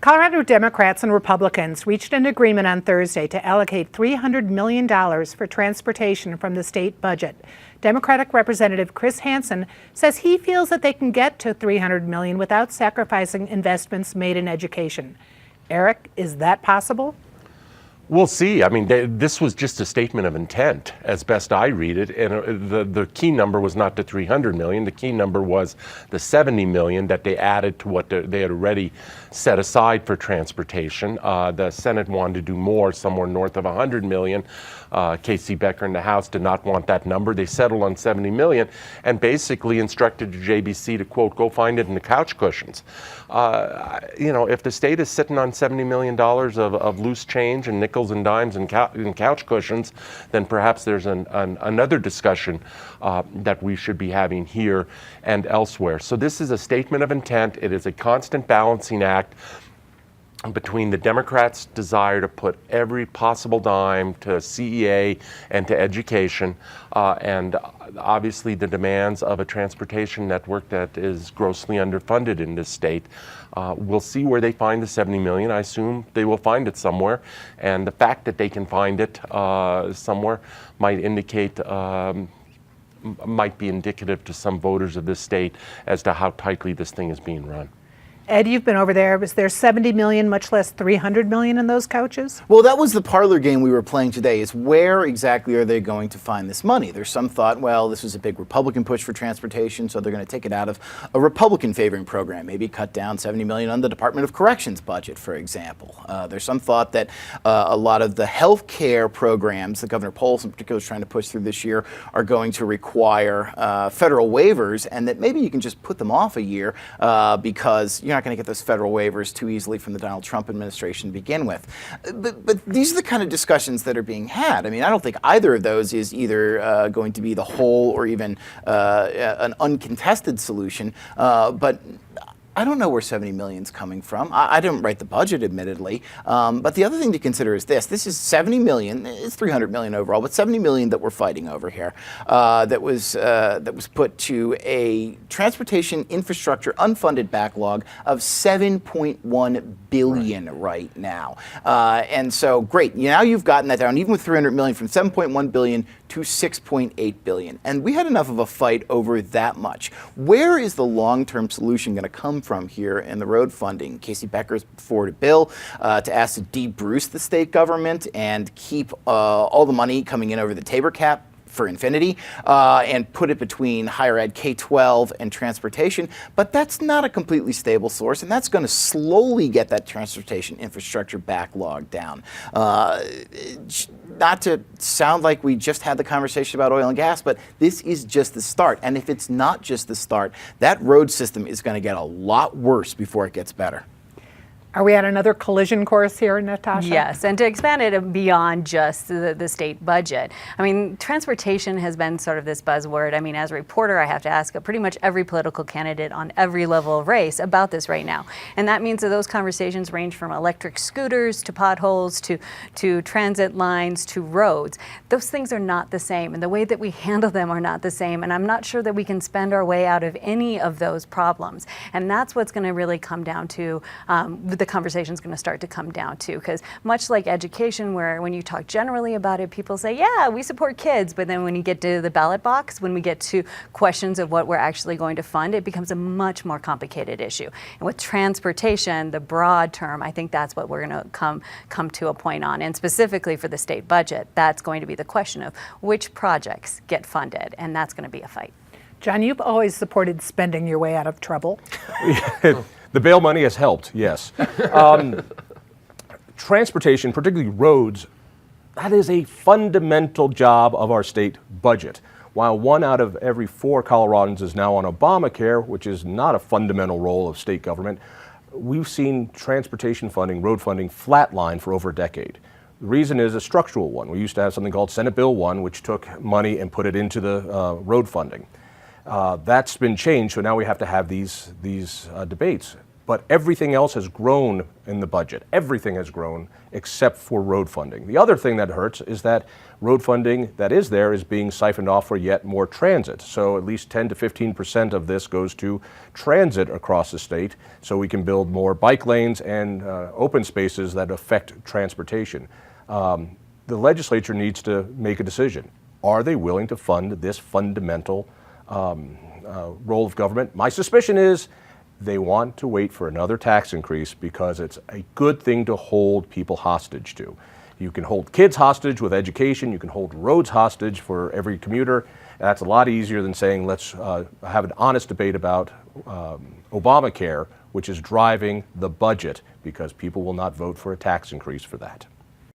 Colorado Democrats and Republicans reached an agreement on Thursday to allocate $300 million for transportation from the state budget. Democratic Representative Chris Hansen says he feels that they can get to $300 million without sacrificing investments made in education. Eric, is that possible? We'll see. I mean, this was just a statement of intent, as best I read it. And the key number was not the 300 million. The key number was the 70 million that they added to what they had already set aside for transportation. The Senate wanted to do more, somewhere north of 100 million. Casey Becker in the House did not want that number. They settled on 70 million and basically instructed the JBC to, quote, go find it in the couch cushions. If the state is sitting on $70 million of loose change and nickels and dimes and couch cushions, then perhaps there's another discussion that we should be having here and elsewhere. So this is a statement of intent. It is a constant balancing act between the Democrats' desire to put every possible dime to CEA and to education, and obviously the demands of a transportation network that is grossly underfunded in this state. We'll see where they find the 70 million. I assume they will find it somewhere, and the fact that they can find it somewhere might be indicative to some voters of this state as to how tightly this thing is being run. Ed, you've been over there. Was there 70 million, much less 300 million in those couches? Well, that was the parlor game we were playing today, is where exactly are they going to find this money? There's some thought, well, this was a big Republican push for transportation, so they're going to take it out of a Republican favoring program, maybe cut down 70 million on the Department of Corrections budget, for example. There's some thought that a lot of the health care programs that Governor Polis in particular is trying to push through this year are going to require federal waivers, and that maybe you can just put them off a year because you're not going to get those federal waivers too easily from the Donald Trump administration to begin with. But these are the kind of discussions that are being had. I mean, I don't think either of those is either going to be the whole or even an uncontested solution. But I don't know where 70 million is coming from. I didn't write the budget, admittedly. But the other thing to consider is this. This is 70 million. It's 300 million overall, but 70 million that we're fighting over here. That was put to a transportation infrastructure unfunded backlog of 7.1 billion right now. And so, great. Now you've gotten that down, even with 300 million, from 7.1 billion to 6.8 billion. And we had enough of a fight over that much. Where is the long-term solution going to come from here in the road funding? Casey Becker's forwarded a bill to ask to de-Bruce the state government and keep all the money coming in over the Tabor cap for infinity, and put it between higher ed, K-12, and transportation. But that's not a completely stable source, and that's going to slowly get that transportation infrastructure backlog down. Not to sound like we just had the conversation about oil and gas, but this is just the start. And if it's not just the start, that road system is going to get a lot worse before it gets better. Are we at another collision course here, Natasha? Yes, and to expand it beyond just the state budget. I mean, transportation has been sort of this buzzword. I mean, as a reporter, I have to ask pretty much every political candidate on every level of race about this right now. And that means that those conversations range from electric scooters to potholes to transit lines to roads. Those things are not the same, and the way that we handle them are not the same. And I'm not sure that we can spend our way out of any of those problems. And that's what's going to really come down to the conversation is going to start to come down to, because much like education, where when you talk generally about it, people say, yeah, we support kids, but then when you get to the ballot box, when we get to questions of what we're actually going to fund, it becomes a much more complicated issue. And with transportation, the broad term, I think that's what we're going to come to a point on. And specifically for the state budget, that's going to be the question of which projects get funded, and that's going to be a fight. John, you've always supported spending your way out of trouble. The bail money has helped, yes. Transportation, particularly roads, that is a fundamental job of our state budget. While 1 out of every 4 Coloradans is now on Obamacare, which is not a fundamental role of state government, we've seen transportation funding, road funding, flatline for over a decade. The reason is a structural one. We used to have something called Senate Bill 1, which took money and put it into the road funding. That's been changed, so now we have to have these debates. but everything else has grown in the budget. Everything has grown except for road funding. The other thing that hurts is that road funding that is there is being siphoned off for yet more transit. So at least 10 to 15% of this goes to transit across the state, so we can build more bike lanes and open spaces that affect transportation. The legislature needs to make a decision. Are they willing to fund this fundamental role of government? My suspicion is they want to wait for another tax increase because it's a good thing to hold people hostage to. You can hold kids hostage with education. You can hold roads hostage for every commuter. That's a lot easier than saying let's have an honest debate about Obamacare, which is driving the budget, because people will not vote for a tax increase for that.